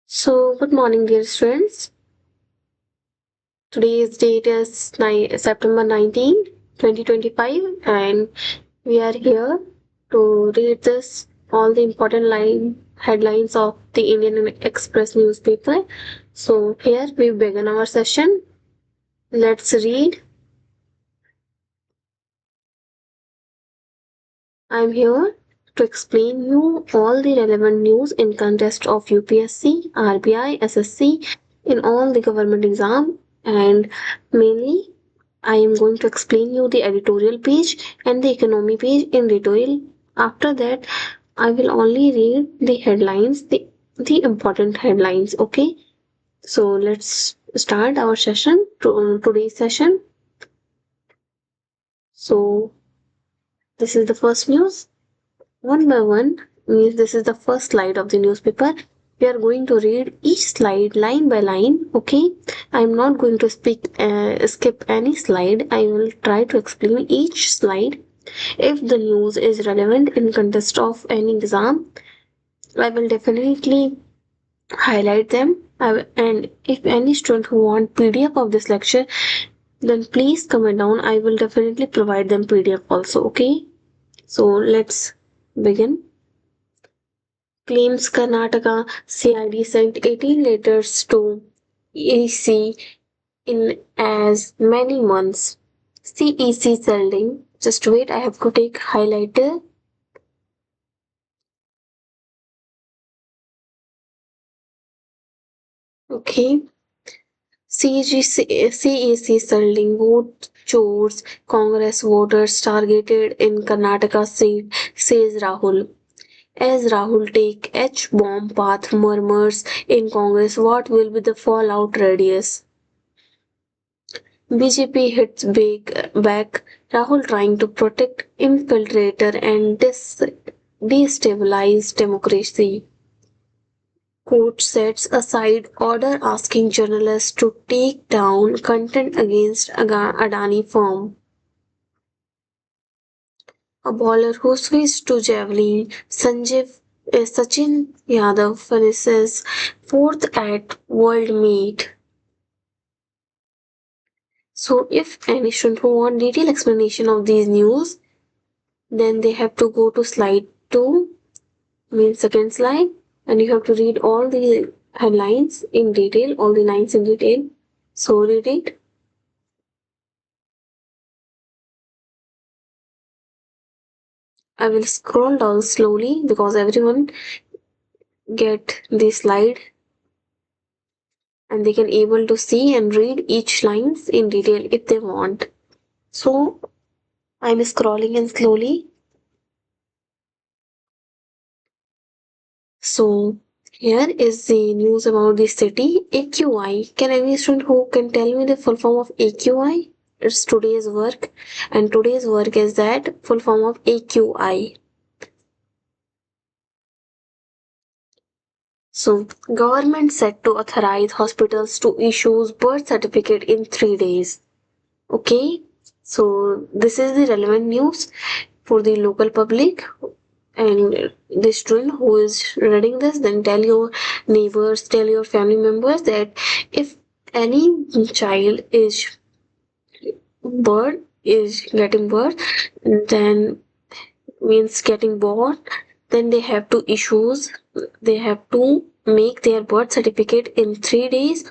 So, good morning, dear students. Today's date is September 19, 2025, and we are here to read this all the important headlines of the Indian Express newspaper. So, here we begin our session. Let's read. I'm here to explain you all the relevant news in context of UPSC, RBI, SSC, in all the government exam, and mainly I am going to explain you the editorial page and the economy page in detail. After that, I will only read the headlines, the important headlines. Okay, so let's start our session today's session. So this is the first news. One by one means this is the first slide of the newspaper. We are going to read each slide line by line. Okay, I'm not going to skip any slide. I will try to explain each slide. If the news is relevant in context of any exam, I will definitely highlight them. And if any student who want PDF of this lecture, then please comment down. I will definitely provide them PDF also. Okay, so let's begin. Claims Karnataka CID sent 18 letters to EC in as many months. CEC sending. Just wait, I have to take highlighter. Okay. CEC sending vote chores Congress voters targeted in Karnataka seat, says Rahul. As Rahul take H-bomb path murmurs in Congress, what will be the fallout radius? BJP hits back, Rahul trying to protect infiltrator and destabilize democracy. Court sets aside order asking journalists to take down content against Adani firm. A bowler who switched to javelin, Sachin Yadav finishes fourth at World Meet. So if any student who want detailed explanation of these news, then they have to go to slide 2, means second slide, and you have to read all the headlines in detail, all the lines in detail. So read it. I will scroll down slowly because everyone get the slide and they can able to see and read each lines in detail if they want. So I'm scrolling in slowly. So here is the news about the city AQI. Can any student who can tell me the full form of AQI? It's today's work, and today's work is that full form of AQI. So government set to authorize hospitals to issue birth certificate in 3 days. Okay, so this is the relevant news for the local public, and the student who is reading this, then tell your neighbors, tell your family members that if any child is getting birth, then means getting born, then they have to make their birth certificate in 3 days.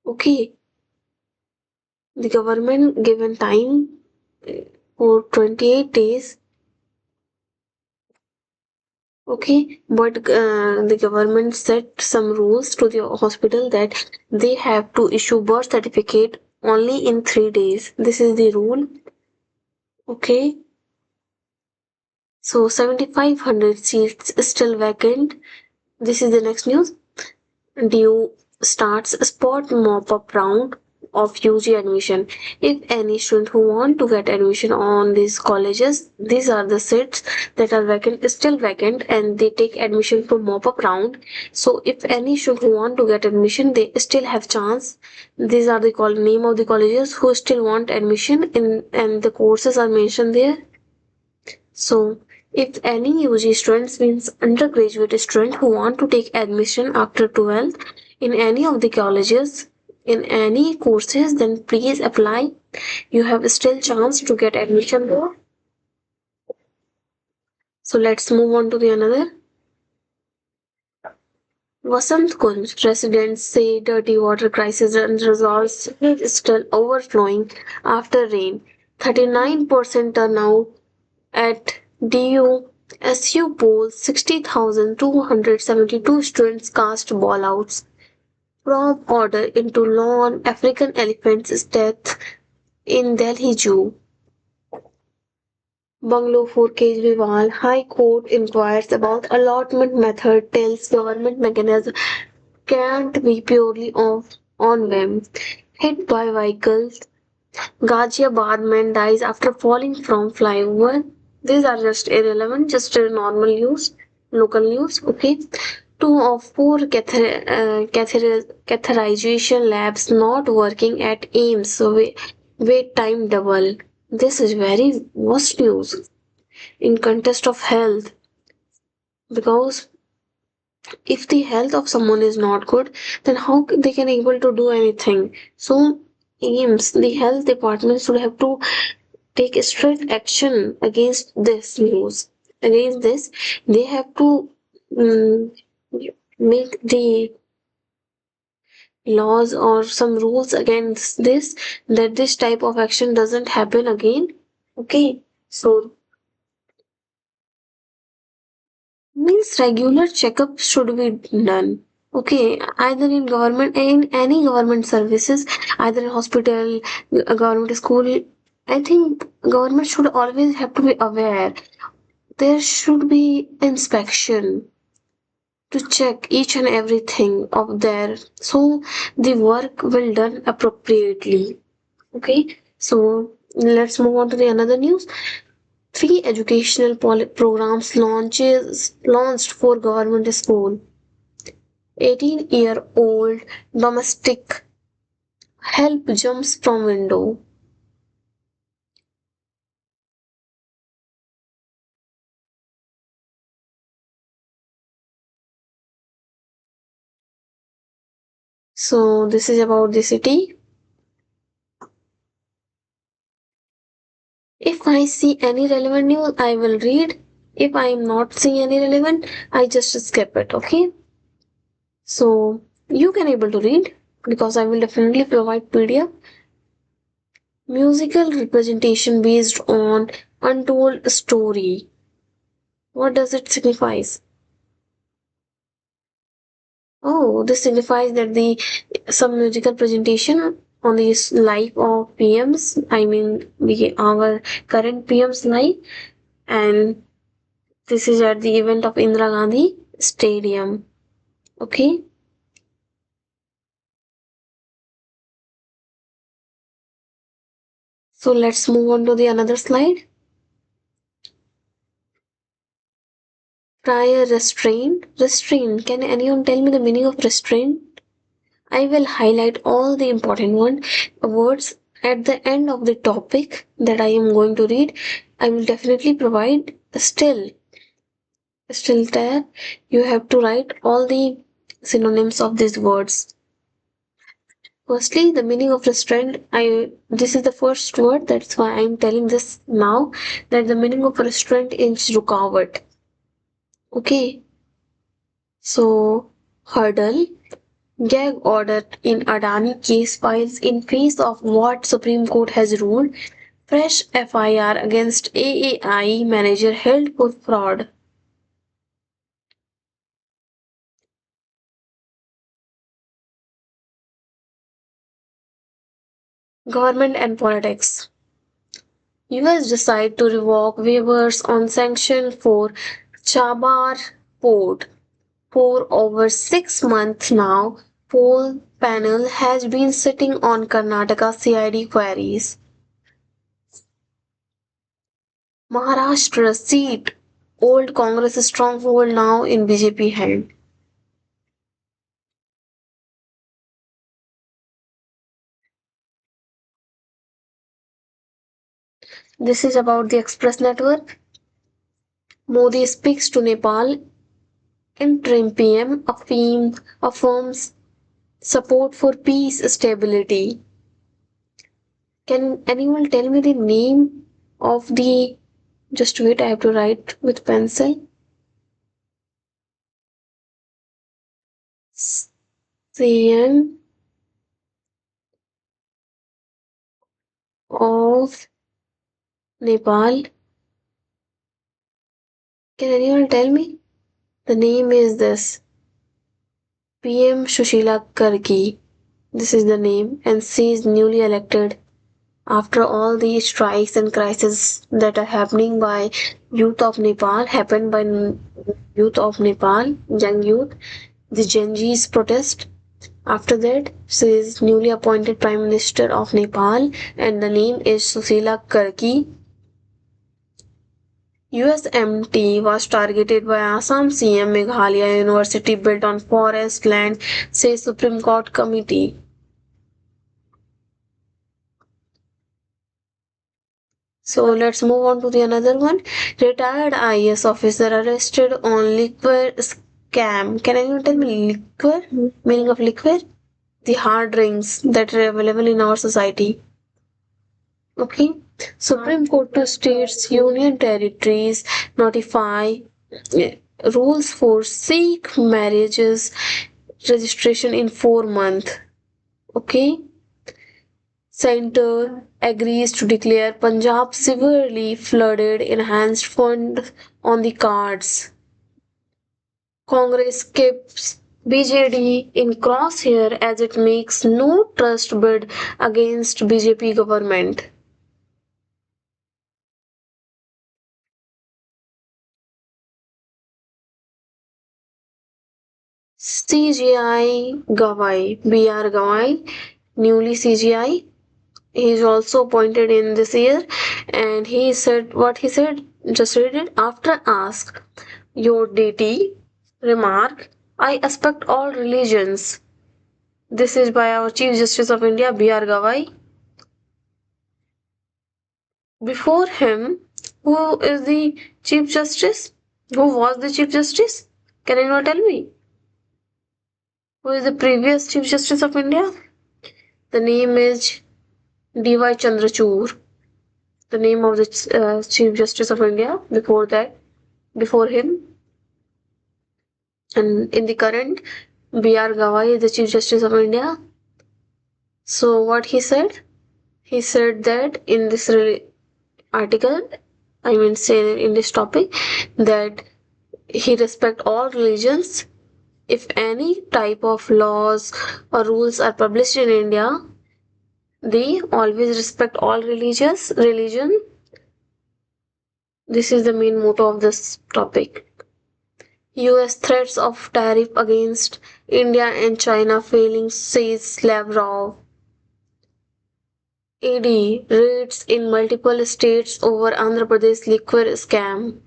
Okay, the government given time for 28 days. Okay, but the government set some rules to the hospital that they have to issue birth certificate only in 3 days. This is the rule. Okay, so 7,500 seats still vacant. This is the next news. DU starts a spot mop-up round of UG admission. If any student who want to get admission on these colleges, these are the seats that are vacant, still vacant, and they take admission for mop-up round. So if any student who want to get admission, they still have chance. These are the name of the colleges who still want admission in, and the courses are mentioned there. So If any UG students means undergraduate student who want to take admission after 12th in any of the colleges in any courses, then please apply. You have still chance to get admission there. So let's move on to the another. Vasant Kunj residents say dirty water crisis and resolves is still overflowing after rain. 39% turnout at DU polls, 60,272 students cast ballouts. From order into law on African elephant's death in Delhi Zoo. Bungalow for Kejriwal, High Court inquires about allotment method, tells government mechanism can't be purely off on whim. Hit by vehicles, Ghaziabad man dies after falling from flyover. These are just irrelevant, just a normal news, local news. Okay. Two of four catheterization labs not working at AIMS, so wait time double. This is very worst news in context of health, because if the health of someone is not good, then how they can able to do anything? So AIMS, the health department should have to take strict action against this news. Against this, they have to mm, make the laws or some rules against this, that this type of action doesn't happen again. Okay, so means regular checkup should be done. Okay, either in government, in any government services, either in hospital, a government school. I think government should always have to be aware. There should be inspection to check each and everything of there, so the work will done appropriately. Okay, so let's move on to the another news. Three educational programs launched for government school. 18-year-old domestic help jumps from window. So this is about the city. If I see any relevant news, I will read. If I am not seeing any relevant, I just skip it. Okay. So you can able to read, because I will definitely provide PDF. Musical representation based on untold story. What does it signifies? Oh, this signifies that the some musical presentation on the life of PMs. I mean, our current PM's life, and this is at the event of Indira Gandhi Stadium. Okay. So let's move on to the another slide. Prior restraint. Restraint. Can anyone tell me the meaning of restraint? I will highlight all the important words at the end of the topic that I am going to read. I will definitely provide still there. You have to write all the synonyms of these words. Firstly, the meaning of restraint. This is the first word. That's why I'm telling this now. That the meaning of restraint is rukawat. Okay. So hurdle. Gag order in Adani case files in face of what Supreme Court has ruled. Fresh FIR against AAI manager held for fraud. Government and politics. US decide to revoke waivers on sanction for Chabar port. For over 6 months now, poll panel has been sitting on Karnataka CID queries. Maharashtra seat, old Congress stronghold now in BJP hand. This is about the express network. Modi speaks to Nepal. Interim PM affirms support for peace stability. Can anyone tell me the name of the... Just wait, I have to write with pencil. CM of Nepal. Can anyone tell me? The name is this: PM Shushila Karki. This is the name, and she is newly elected. After all the strikes and crises that are happening by youth of Nepal, happened by youth of Nepal, young youth, the Gen Z's protest. After that, she is newly appointed Prime Minister of Nepal, and the name is Susila Karki. USMT was targeted by Assam CM Meghalaya University built on forest land, says Supreme Court committee. So let's move on to the another one. Retired IAS officer arrested on liquor scam. Can anyone tell me liquor? Meaning of liquor? The hard drinks that are available in our society. Okay. Supreme Court to states, union territories notify rules for Sikh marriages registration in 4 months. Okay. Centre agrees to declare Punjab severely flooded, enhanced fund on the cards. Congress keeps BJD in crosshair as it makes no trust bid against BJP government. CGI Gawai, BR Gawai, newly CGI. He is also appointed in this year, and he said what he said. Just read it. After ask your deity, remark, I respect all religions. This is by our Chief Justice of India, B.R. Gawai. Before him, who is the Chief Justice? Who was the Chief Justice? Can anyone tell me? Who is the previous Chief Justice of India? The name is D.Y. Chandrachud. The name of the Chief Justice of India before him. And in the current, B.R. Gawai is the Chief Justice of India. So what he said? He said that in this article, say in this topic, that he respect all religions. If any type of laws or rules are published in India, they always respect all religion. This is the main motto of this topic. US threats of tariff against India and China failing, says Lavrov. ED raids in multiple states over Andhra Pradesh liquor scam.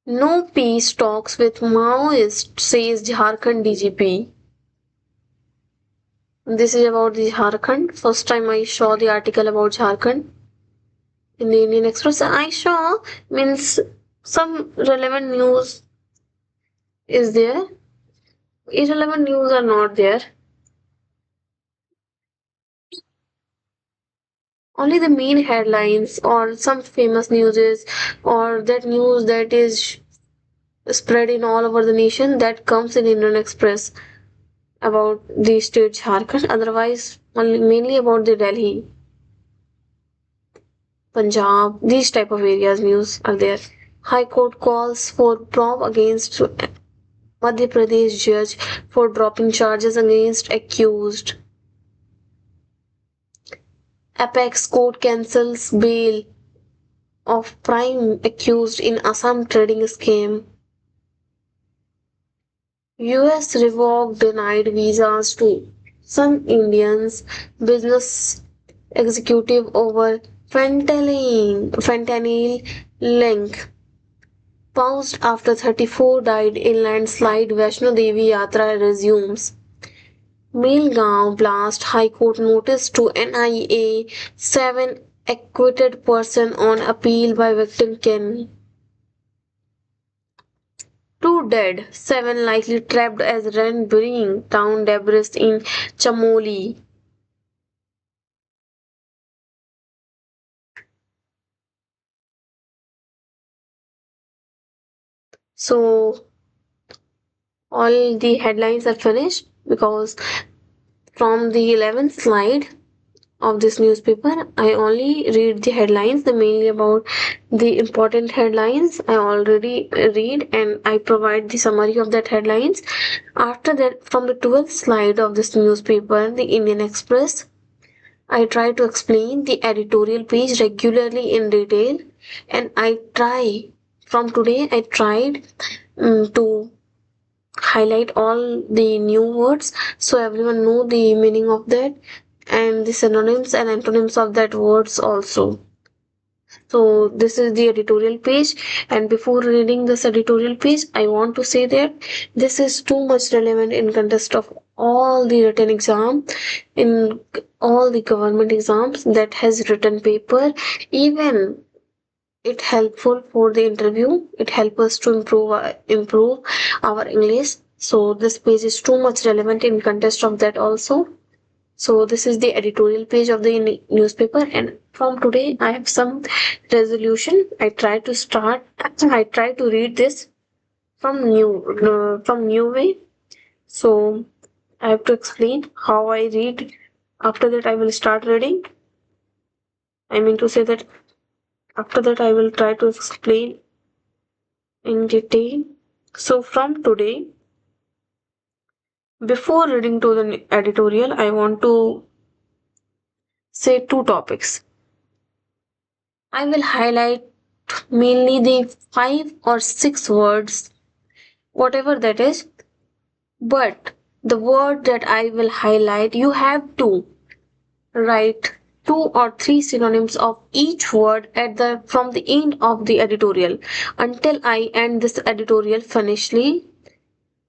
No peace talks with Maoist, says Jharkhand DGP. This is about the Jharkhand. First time I saw the article about Jharkhand in the Indian Express. I saw means some relevant news is there. Irrelevant news are not there. Only the main headlines or some famous news or that news that is spread in all over the nation that comes in Indian Express about the state Jharkhand. Otherwise, only mainly about the Delhi, Punjab, these type of areas news are there. High Court calls for probe against Madhya Pradesh judge for dropping charges against accused. Apex Court cancels bail of prime accused in Assam trading scheme. US revoked denied visas to some Indians business executive over fentanyl link. Paused after 34 died in landslide, Vaishno Devi Yatra resumes. Melgaon blast, High Court notice to NIA, 7 acquitted person on appeal by victim kin. 2 dead, 7 likely trapped as rain bringing down debris in Chamoli. So all the headlines are finished because from the 11th slide of this newspaper, I only read the headlines, the mainly about the important headlines I already read, and I provide the summary of that headlines. After that, from the 12th slide of this newspaper, the Indian Express, I try to explain the editorial page regularly in detail, and I try from today I tried to highlight all the new words so everyone know the meaning of that and the synonyms and antonyms of that words also. So this is the editorial page, and before reading this editorial page I want to say that this is too much relevant in context of all the written exam, in all the government exams that has written paper. Even it helpful for the interview, it helps us to improve our English. So this page is too much relevant in context of that also. So this is the editorial page of the newspaper, and from today I have some resolution. I try to start, I try to read this from new way. So I have to explain how I read. After that I will start reading. I mean to say that after that I will try to explain in detail. So from today, before reading to the editorial, I want to say two topics. I will highlight mainly the 5 or 6 words, whatever that is, but the word that I will highlight, you have to write 2 or 3 synonyms of each word at the from the end of the editorial. Until I end this editorial finishly,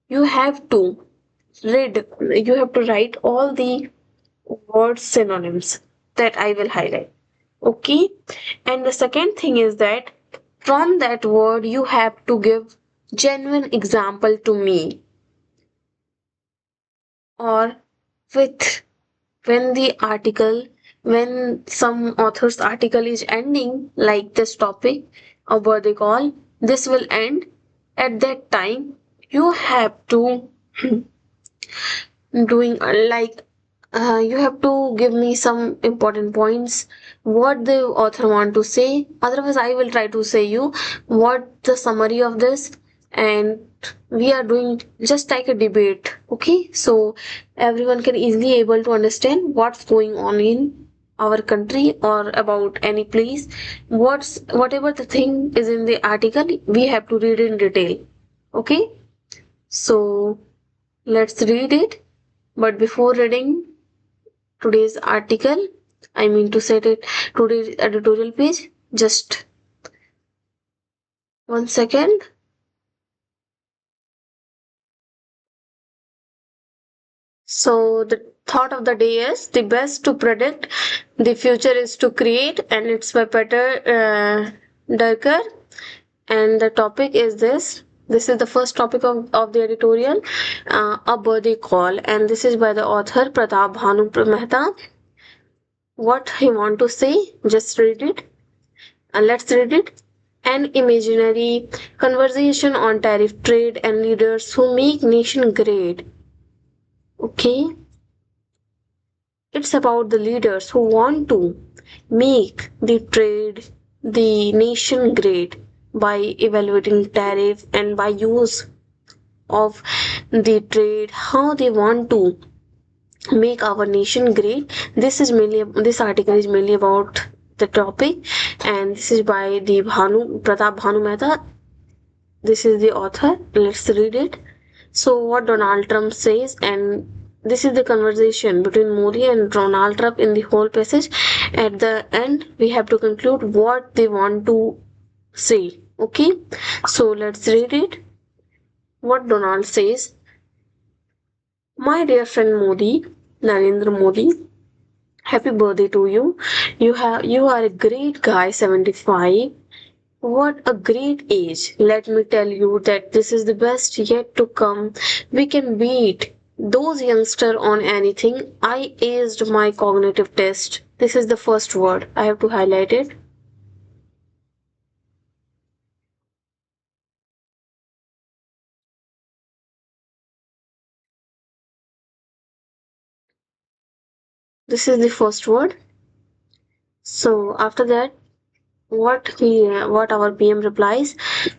you have to you have to write all the word synonyms that I will highlight. Okay. And the second thing is that from that word you have to give genuine example to me, or with when the article, when some author's article is ending like this topic or birthday call, this will end at that time. You have to doing like you have to give me some important points what the author want to say, otherwise I will try to say you what the summary of this, and we are doing just like a debate. Okay, so everyone can easily able to understand what's going on in our country or about any place, whatever the thing is in the article we have to read in detail. Okay, so let's read it. But before reading today's article, I mean to set it today's editorial page, just 1 second. So the thought of the day is the best to predict, the future is to create, and it's by Peter Drucker. And the topic is this. This is the first topic of the editorial, a birthday call, and this is by the author Pratap Bhanu Mehta. What he want to say, just read it, and let's read it. An imaginary conversation on tariff trade and leaders who make nation great. Okay, it's about the leaders who want to make the trade, the nation great by evaluating tariff and by use of the trade, how they want to make our nation great. This article is mainly about the topic, and this is by the Pratap Bhanu Mehta. This is the author. Let's read it. So what Donald Trump says, and this is the conversation between Modi and Donald Trump in the whole passage. At the end, we have to conclude what they want to say. Okay, so let's read it. What Donald says: My dear friend Modi, Narendra Modi, happy birthday to you. You are a great guy, 75. What a great age. Let me tell you that this is the best yet to come. We can beat those youngsters on anything. I aced my cognitive test. This is the first word. I have to highlight it. This is the first word. So after that, what our PM replies: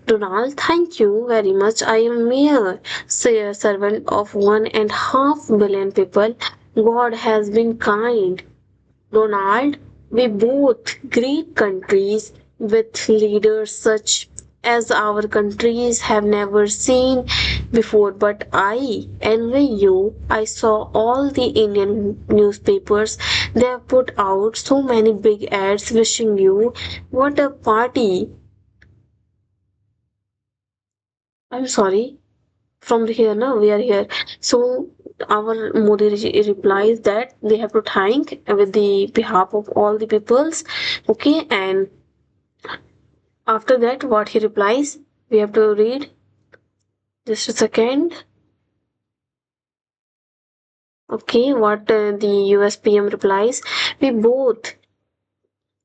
Donald, thank you very much. I am mere servant of 1.5 billion people. God has been kind. Donald, we both great countries with leaders such as our countries have never seen before, but I envy you. I saw all the Indian newspapers. They have put out so many big ads wishing you what a party. I'm sorry. From here, now we are here. So our Modi replies that they have to thank with the behalf of all the peoples. Okay, and after that, what he replies, we have to read. Just a second. Okay, what the USPM replies. We both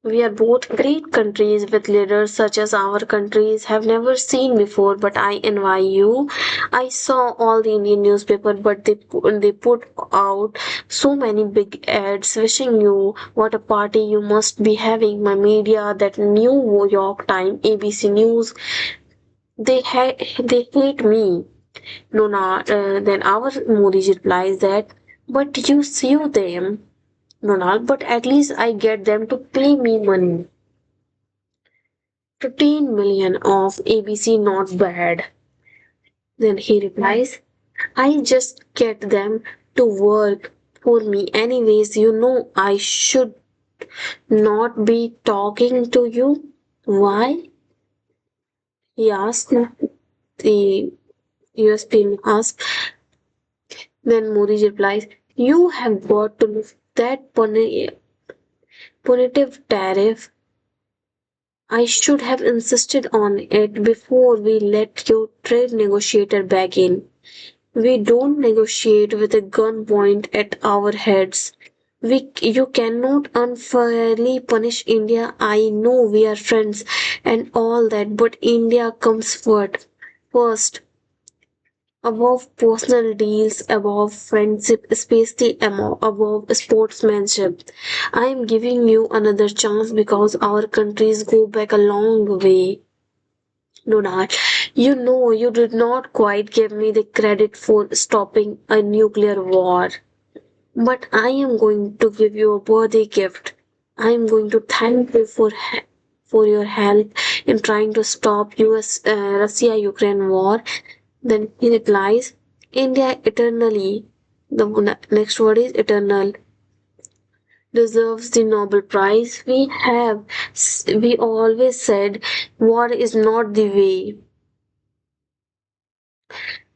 we are both great countries with leaders such as our countries have never seen before, but I envy you. I saw all the Indian newspaper, but they put out so many big ads wishing you what a party you must be having. My media, that New York Times, ABC News, they hate me. No, then our Modi replies that, but you sue them, Donald, but at least I get them to pay me money. 15 million of ABC, not bad. Then he replies, I just get them to work for me. Anyways, you know I should not be talking to you. Why? He asked. The USP asked. Then Modi replies, you have got to lift that punitive tariff. I should have insisted on it before we let your trade negotiator back in. We don't negotiate with a gun point at our heads. You cannot unfairly punish India. I know we are friends and all that, but India comes first. Above personal deals, above friendship, especially above sportsmanship. I am giving you another chance because our countries go back a long way. Donald, you know you did not quite give me the credit for stopping a nuclear war. But I am going to give you a birthday gift. I am going to thank you for your help in trying to stop US Russia Ukraine war. Then he replies, India eternally, the next word is eternal, deserves the Nobel Prize. We always said war is not the way.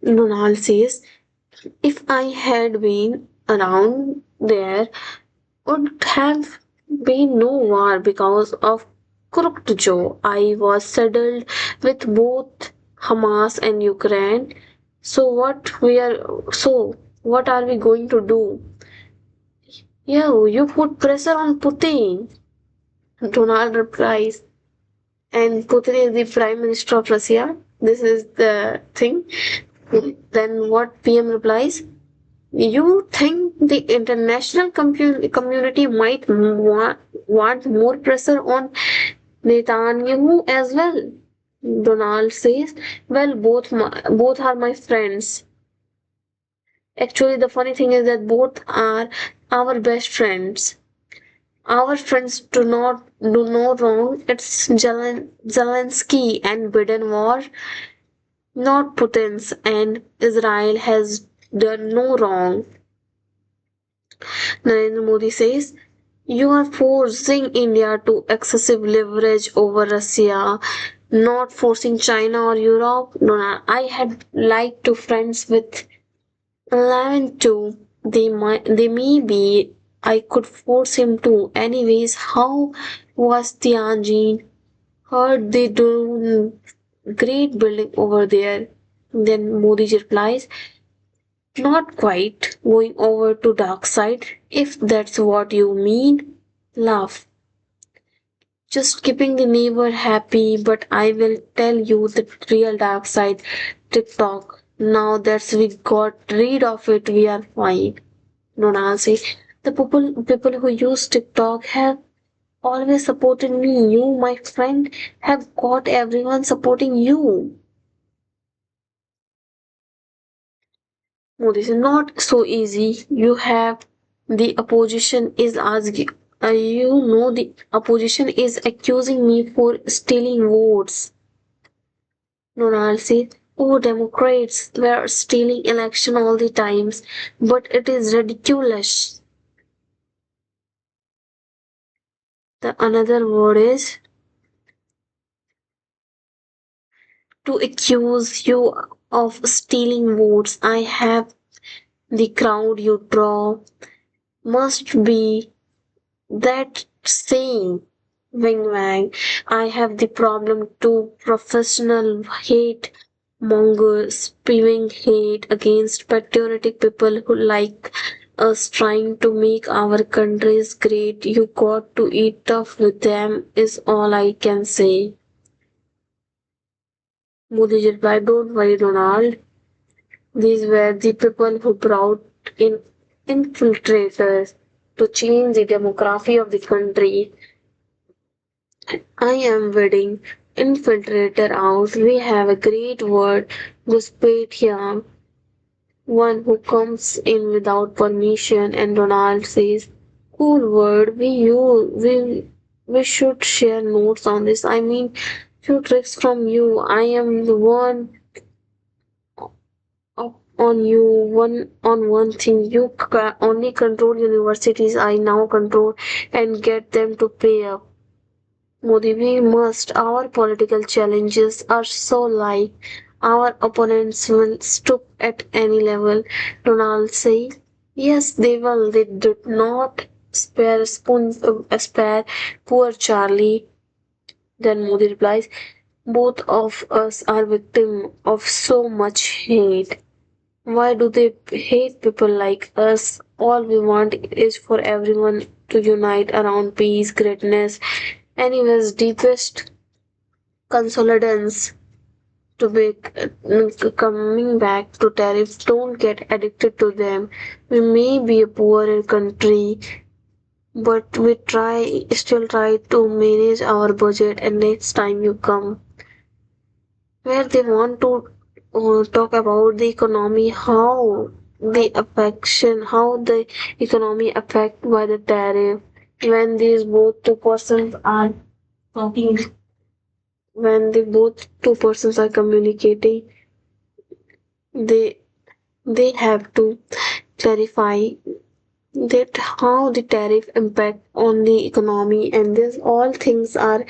Donald says, if I had been around, there would have been no war because of crooked Joe. I was saddled with both Hamas and Ukraine. So what are we going to do? Yeah, you put pressure on Putin. Donald replies, and Putin is the Prime Minister of Russia. This is the thing. Then what PM replies? You think the international community might want more pressure on Netanyahu as well? Donald says, well, both are my friends. Actually, the funny thing is that both are our best friends. Our friends do no wrong. It's Zelensky and Biden war, not Putin's, and Israel has done no wrong. Narendra Modi says, you are forcing India to excessive leverage over Russia. Not forcing China or Europe. No, no, I had liked to friends with 11 too. They may be. I could force him to. Anyways, how was Tianjin? Heard they do great building over there. Then Modi replies, not quite going over to dark side, if that's what you mean. Laugh. Just keeping the neighbor happy, but I will tell you the real dark side. TikTok. Now that we got rid of it, we are fine. Donald says, the people who use TikTok have always supported me. You, my friend, have got everyone supporting you. No, this is not so easy. You have the opposition is asking, the opposition is accusing me for stealing votes. Donald says, oh, Democrats were stealing election all the times, but it is ridiculous. The another word is to accuse you of stealing votes. I have the crowd you draw must be that saying. Wing wang. I have the problem to professional hate mongers spewing hate against patriotic people who like us trying to make our countries great. You got to eat tough with them is all I can say. Modi replied, don't worry, Donald. These were the people who brought in infiltrators to change the demography of the country. I am wedding infiltrator out. We have a great word, Guspetia, one who comes in without permission, and Donald says, cool word, we should share notes on this. I mean, few tricks from you. I am the one up on you one thing. You only control universities. I now control and get them to pay up. Modi, we must. Our political challenges are so light. Our opponents will stoop at any level. Donald say, yes, they will. They did not spare poor Charlie. Then Modi replies, both of us are victims of so much hate. Why do they hate people like us? All we want is for everyone to unite around peace, greatness, anyways, deepest consolidance to be coming back to tariffs. Don't get addicted to them. We may be a poorer country, but we still try to manage our budget. And next time you come, where they want to talk about the economy, how the economy affect by the tariff. When these both two persons are talking, when the both two persons are communicating, they they have to clarify that how the tariff impact on the economy, and this all things are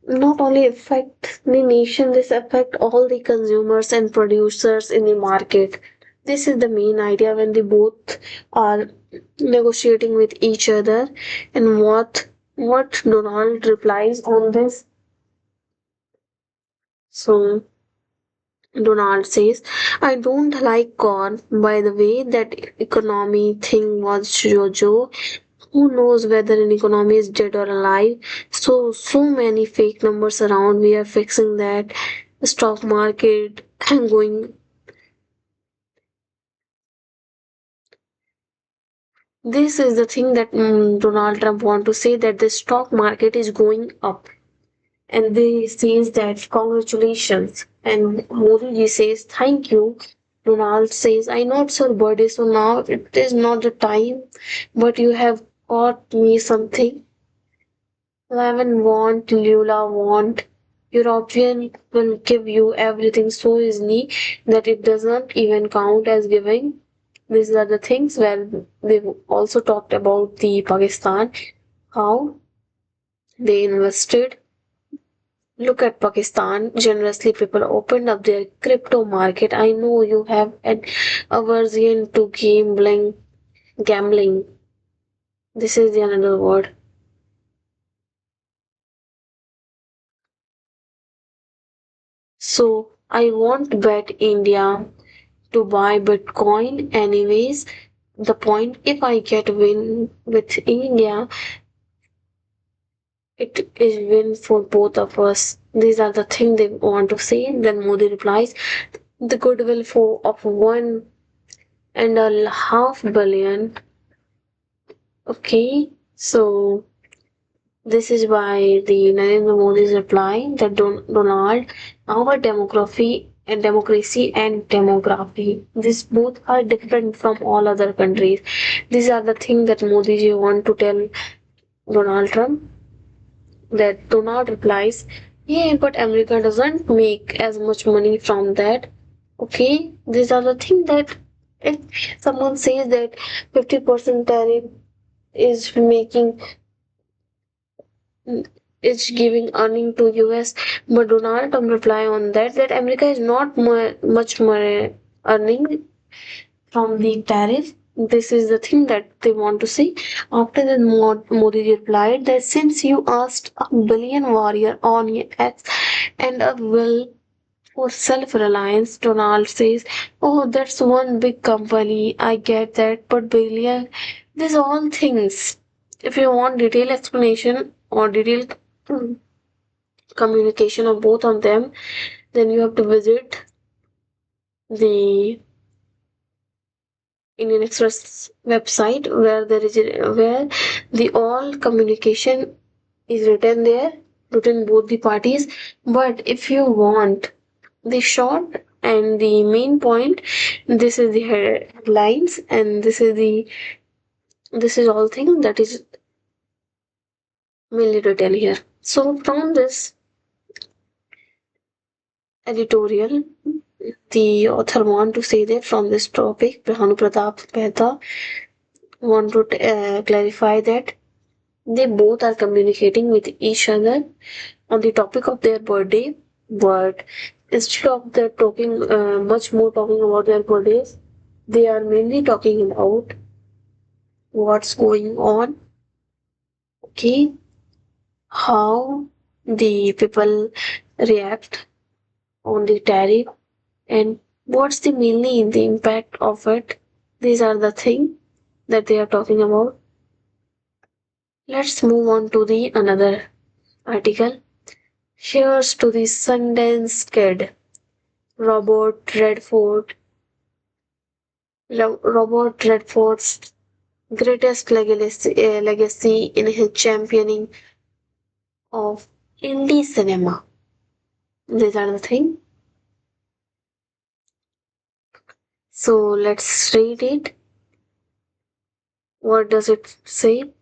not only affect the nation, this affect all the consumers and producers in the market. This is the main idea when they both are negotiating with each other. And what Donald replies on this. So Donald says, I don't like corn. By the way, that economy thing was Jojo. Who knows whether an economy is dead or alive? So many fake numbers around. We are fixing that. The stock market going. This is the thing that Donald Trump want to say, that the stock market is going up. And they says that congratulations, and Modi ji says thank you. Donald says, I know it's your birthday, so now it is not the time, but you have got me something. Lemon want, Lula want. European will give you everything so easily that it doesn't even count as giving. These are the things where they also talked about the Pakistan, how they invested Look at Pakistan. Generously, people opened up their crypto market. I know you have an aversion to gambling. Gambling. This is the another word. So I won't bet India to buy Bitcoin anyways. The point, if I get win with India, it is win for both of us. These are the things they want to say. Then Modi replies, the goodwill for of 1.5 billion. Okay, so this is why the Narendra Modi is replying that Donald, our democracy and demography, these both are different from all other countries. These are the things that Modi ji want to tell Donald Trump. That Donald replies, yeah, but America doesn't make as much money from that. Okay, these are the things that if someone says that 50% tariff is making is giving earning to US, but Donald Trump reply on that America is not much more earning from the tariff. This is the thing that they want to say. After that, Modi replied that since you asked a billion warrior on X and a will for self-reliance, Donald says, oh, that's one big company. I get that, but billion, these all things. If you want detailed explanation or detailed communication of both of them, then you have to visit the Indian Express website where where the all communication is written there, written both the parties. But if you want the short and the main point, this is the headlines and this is all thing that is mainly written here. So from this editorial, the author want to say that from this topic, Bhanu Pratap Mehta want to clarify that they both are communicating with each other on the topic of their birthday, but instead of their talking much more talking about their birthdays, they are mainly talking about what's going on, okay, how the people react on the tariff, and what's the mainly the impact of it. These are the things that they are talking about. Let's move on to the another article. Here's to the Sundance Kid, Robert Redford. Robert Redford's greatest legacy in his championing of indie cinema. These are the things. So let's read it. What does it say?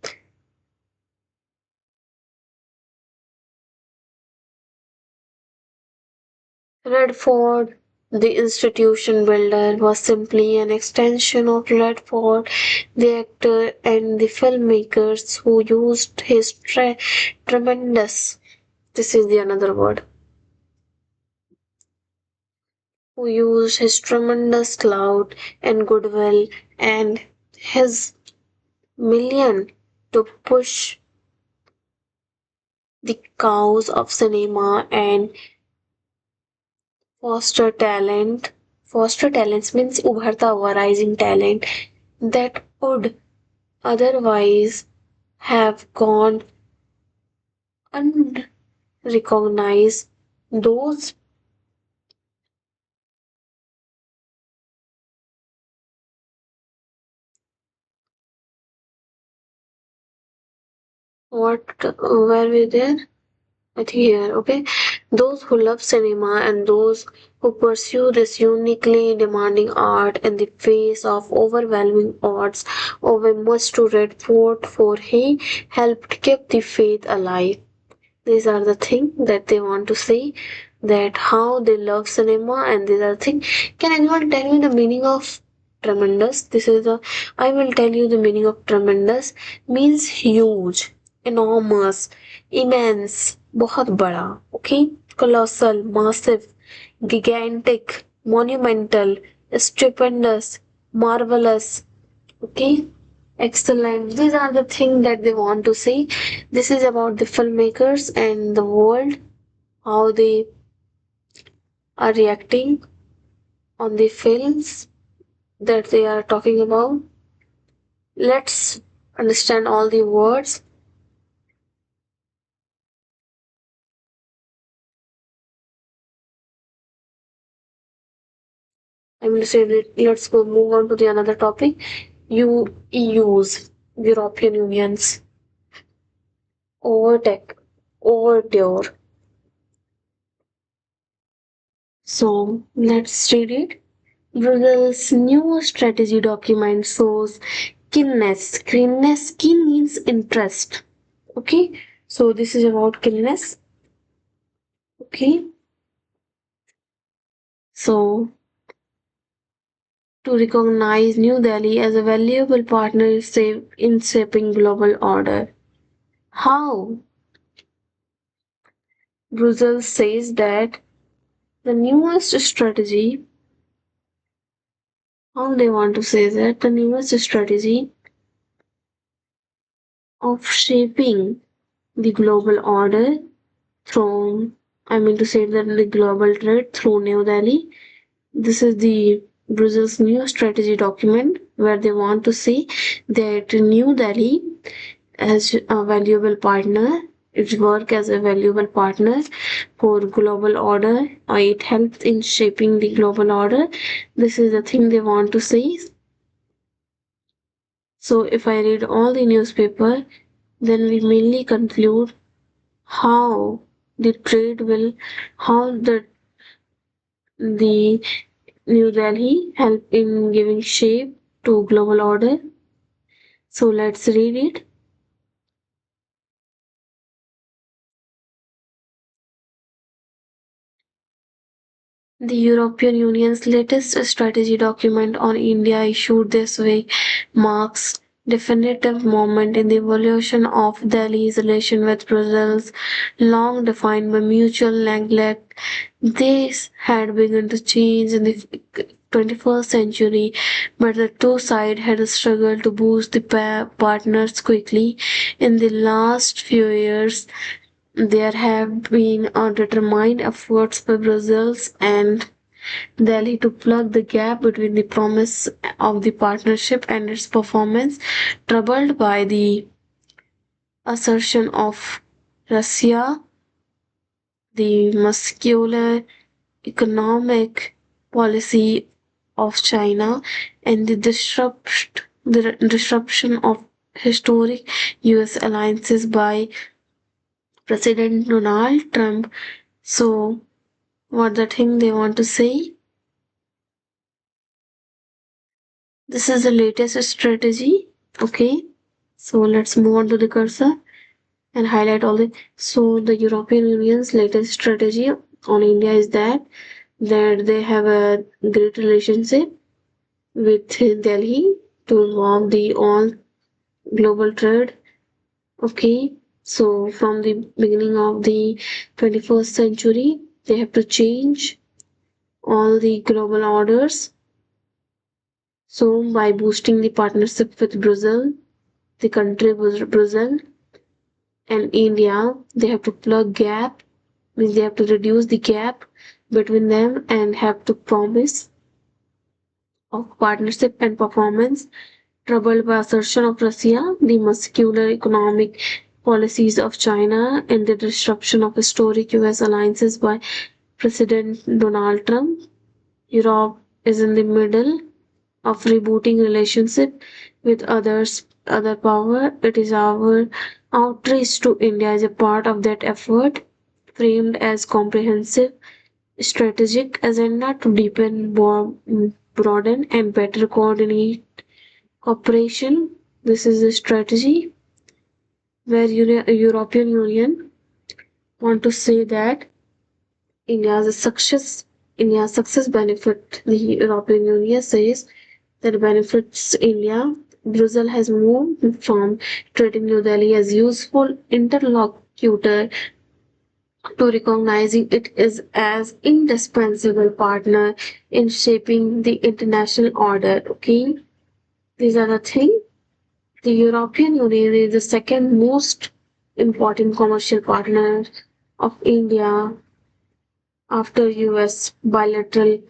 Redford, the institution builder, was simply an extension of Redford, the actor and the filmmakers who used his tremendous, this is the another word, who used his tremendous clout and goodwill and his million to push the cause of cinema and foster talent. Foster talents means ubharta hua rising talent that would otherwise have gone unrecognized. Those what were we there? I think here, okay. Those who love cinema and those who pursue this uniquely demanding art in the face of overwhelming odds owe much to Redford, for he helped keep the faith alive. These are the things that they want to say, that how they love cinema, and these are things. Can anyone tell me the meaning of tremendous? This is the I will tell you the meaning of tremendous means huge, enormous, immense, बहुत बड़ा, okay? Colossal, massive, gigantic, monumental, stupendous, marvelous, okay? Excellent. These are the things that they want to say. This is about the filmmakers and the world, how they are reacting on the films that they are talking about. Let's understand all the words. I'm going to say that let's go move on to the another topic. EU's, European Union's, overtake, overdure. So let's read it. Brussels' new strategy document shows keenness. Keen means interest. Okay, so this is about keenness. Okay, so to recognize New Delhi as a valuable partner in shaping global order. How? Brussels says that the newest strategy, how they want to say that the newest strategy of shaping the global order through, I mean to say that the global trade through New Delhi. This is the Brussels' new strategy document where they want to say that New Delhi as a valuable partner. Its work as a valuable partner for global order, or it helps in shaping the global order. This is the thing they want to say. So if I read all the newspaper, then we mainly conclude how the trade will, how the New Delhi help in giving shape to global order. So let's read it. The European Union's latest strategy document on India issued this week marks definitive moment in the evolution of Delhi's relation with Brussels, long defined by mutual neglect. This had begun to change in the 21st century, but the two sides had struggled to boost the partners quickly. In the last few years, there have been determined efforts by Brussels and Delhi to plug the gap between the promise of the partnership and its performance, troubled by the assertion of Russia, the muscular economic policy of China, and the disruption of historic US alliances by President Donald Trump. So, what the thing they want to say? This is the latest strategy. Okay, so let's move on to the cursor and highlight all the. So the European Union's latest strategy on India is that they have a great relationship with Delhi to involve the all global trade. Okay, so from the beginning of the 21st century, they have to change all the global orders. So by boosting the partnership with Brazil, the country was Brazil and India, they have to plug gap, means they have to reduce the gap between them and have to promise of partnership and performance. Troubled by assertion of Russia, the muscular economic policies of China, and the disruption of historic US alliances by President Donald Trump, Europe is in the middle of rebooting relationship with other power. It is our outreach to India as a part of that effort, framed as comprehensive strategic agenda to deepen, broaden, and better coordinate cooperation. This is a strategy where European Union want to say that India's success India's success benefit. The European Union says that benefits India. Brussels has moved from treating New Delhi as useful interlocutor to recognizing it is as indispensable partner in shaping the international order. Okay, these are the things. The European Union is the second most important commercial partner of India after US. Bilateral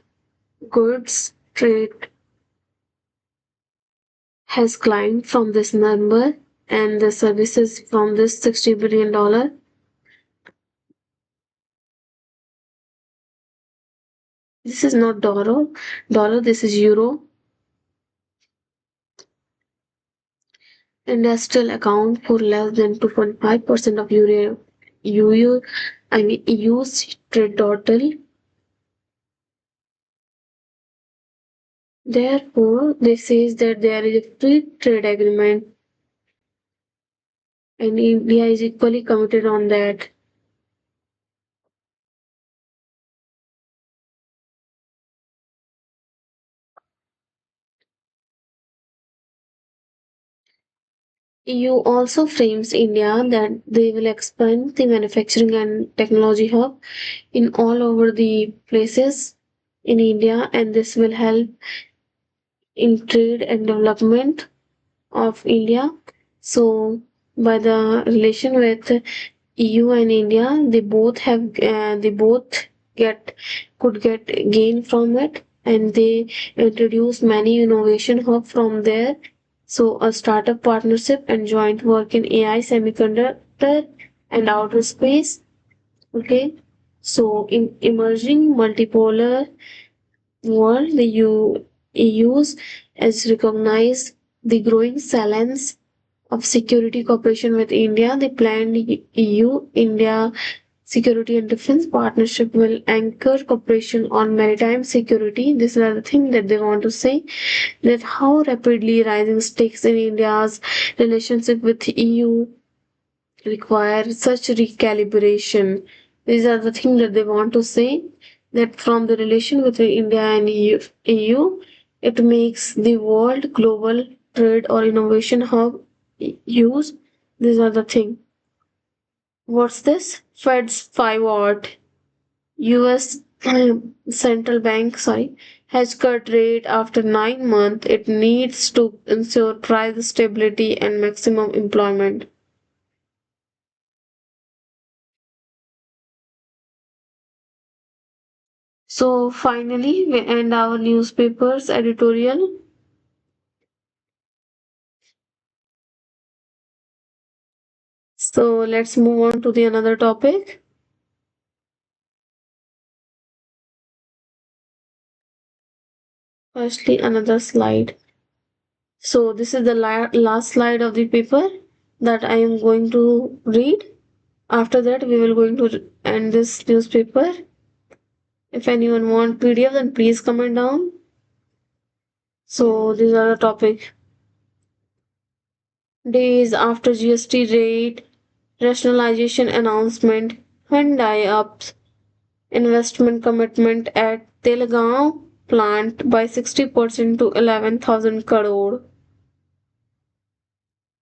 goods trade has climbed from this number and the services from this $60 billion. This is not dollar, this is euro. India still account for less than 2.5% of EU's trade total. Therefore, this says that there is a free trade agreement and India is equally committed on that. EU also frames India that they will expand the manufacturing and technology hub in all over the places in India, and this will help in trade and development of India. So, by the relation with EU and India, they both get could get gain from it, and they introduce many innovation hub from there. So, a startup partnership and joint work in AI, semiconductor, and outer space. Okay, so in emerging multipolar world, the EU's has recognized the growing salience of security cooperation with India. The planned EU-India security and defense partnership will anchor cooperation on maritime security. This is the thing that they want to say, that how rapidly rising stakes in India's relationship with EU require such recalibration. These are the things that they want to say, that from the relation between India and EU, it makes the world global trade or innovation hub use. These are the thing. What's this? Fed's 5 US central bank, has cut rate after 9 months. It needs to ensure price stability and maximum employment. So finally, we end our newspaper's editorial. So let's move on to the another topic. Firstly, another slide. So this is the last slide of the paper that I am going to read. After that, we will going to end this newspaper. If anyone want PDF, then please comment down. So these are the topic. Days after GST rate rationalization announcement, Hyundai ups investment commitment at Telgaon plant by 60% to 11,000 crore.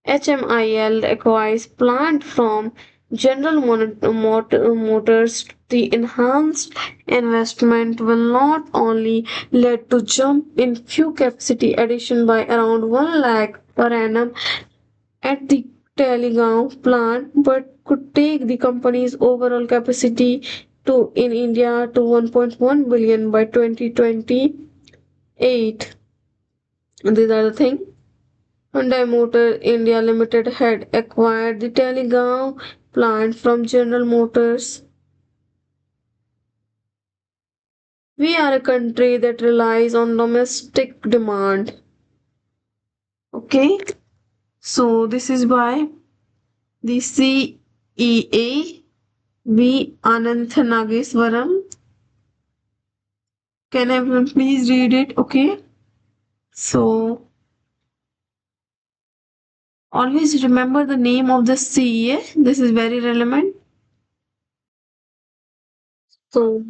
HMIL acquires plant from General Motors. The enhanced investment will not only lead to jump in fuel capacity addition by around 1 lakh per annum at the Talegaon plant, but could take the company's overall capacity to in India to 1.1 billion by 2028. These are the thing. Hyundai Motor India Limited had acquired the Talegaon plant from General Motors. We are a country that relies on domestic demand. Okay, so this is by the CEA V. Anantha Nageswaram. Can everyone please read it? Okay. So always remember the name of the CEA. This is very relevant. So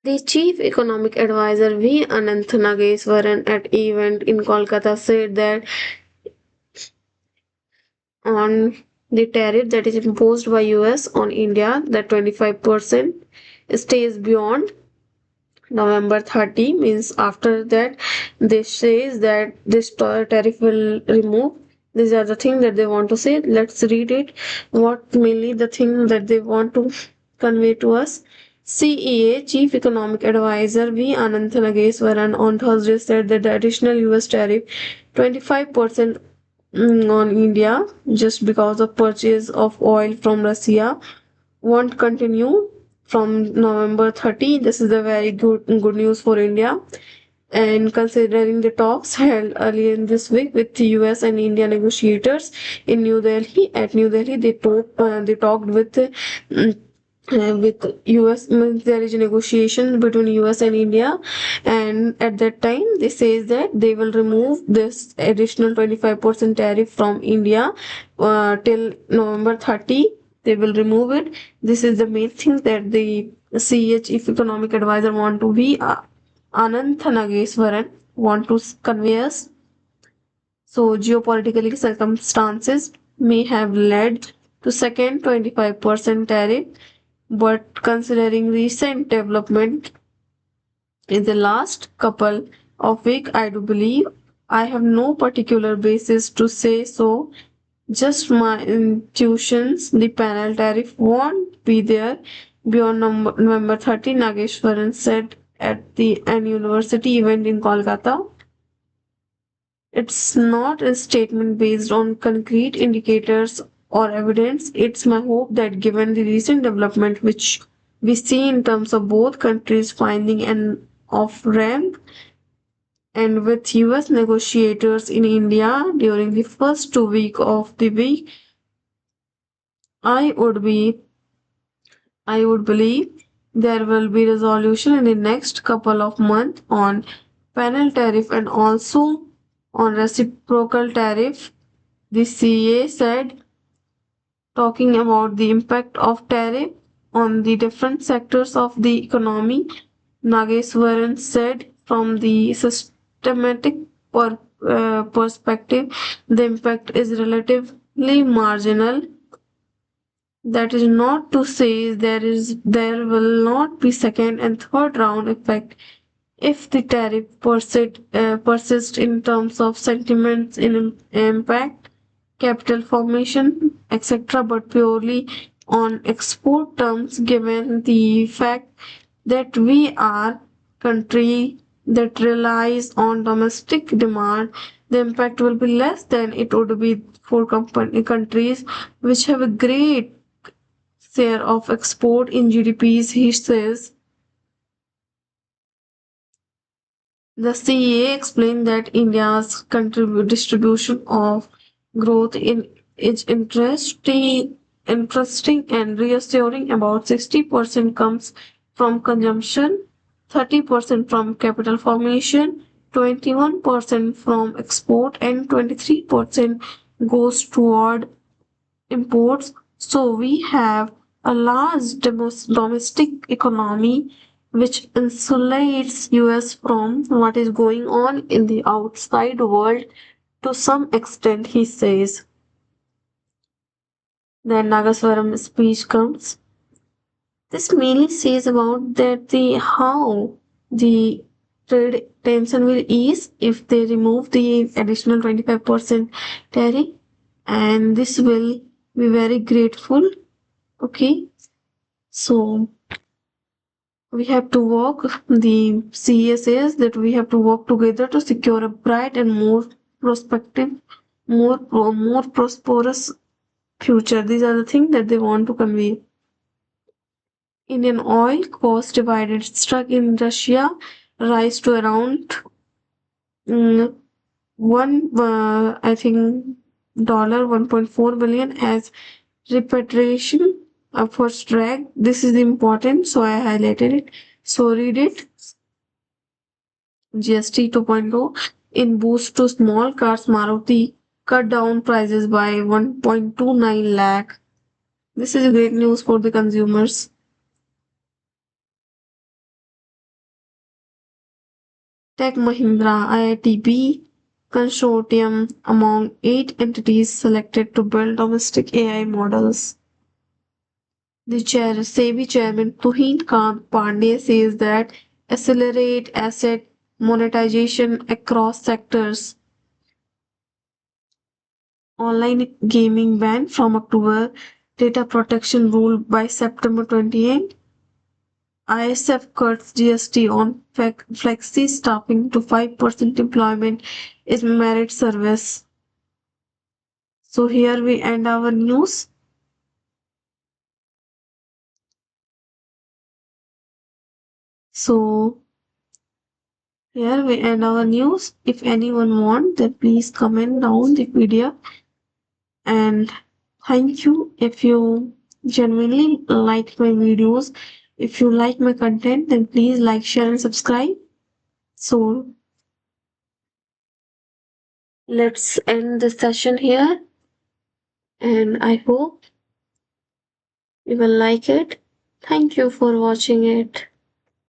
The chief economic advisor V. Ananth Nageswaran at event in Kolkata said that on the tariff that is imposed by US on India, that 25% stays beyond November 30, means after that they says that this tariff will remove. These are the things that they want to say. Let's read it. What mainly the thing that they want to convey to us. CEA Chief Economic Advisor V. Ananth Nageswaran on Thursday said that the additional US tariff 25% on India just because of purchase of oil from Russia won't continue from November 30. This is a very good news for India. And considering the talks held earlier in this week with the US and India negotiators in New Delhi, they talked with US. There is a negotiation between US and India, and at that time they says that they will remove this additional 25% tariff from India till November 30. They will remove it. This is the main thing that the CH Chief Economic Advisor want to be Ananth Nageswaran want to convey us. So geopolitical circumstances may have led to second 25% tariff, but considering recent development in the last couple of weeks, I do believe I have no particular basis to say so. Just my intuitions, the panel tariff won't be there beyond November 30, Nageshwaran said at an university event in Kolkata. It's not a statement based on concrete indicators or evidence. It's my hope that given the recent development which we see in terms of both countries finding an off ramp and with US negotiators in India during the first 2 weeks of the week, I would be I would believe there will be resolution in the next couple of months on panel tariff and also on reciprocal tariff. The CA said, talking about the impact of tariff on the different sectors of the economy. Nageswaran said, from the systematic perspective, the impact is relatively marginal. That is not to say there will not be second and third round effect if the tariff persist in terms of sentiments in impact, capital formation, etc., but purely on export terms, given the fact that we are country that relies on domestic demand, the impact will be less than it would be for countries which have a great share of export in GDPs, he says. The CA explained that India's distribution of growth is interesting and reassuring. About 60% comes from consumption, 30% from capital formation, 21% from export, and 23% goes toward imports. So we have a large domestic economy which insulates US from what is going on in the outside world to some extent, he says. Then Nagaswaram speech comes. This mainly says about that the how the trade tension will ease if they remove the additional 25% tariff, and this will be very grateful. Okay, so we have to work, the CA says that we have to work together to secure a bright and more prospective, more prosperous future. These are the things that they want to convey. Indian oil cost divided struck in Russia rise to around one I think $1.4 billion as repatriation for drag. This is important, so I highlighted it. So read it. GST 2.0 in boost to small cars, Maruti cut down prices by 1.29 lakh. This is great news for the consumers. Tech Mahindra IITB consortium among 8 entities selected to build domestic AI models. The SEBI chairman Tuhin Kant Pandey says that accelerate asset monetization across sectors. Online gaming ban from October, data protection rule by September 28. ISF cuts GST on flexi staffing to 5% employment is merit service. So here we end our news. So here we end our news. If anyone want, then please comment down the PDF. And thank you if you genuinely like my videos. If you like my content, then please like, share, and subscribe. So let's end the session here. And I hope you will like it. Thank you for watching it.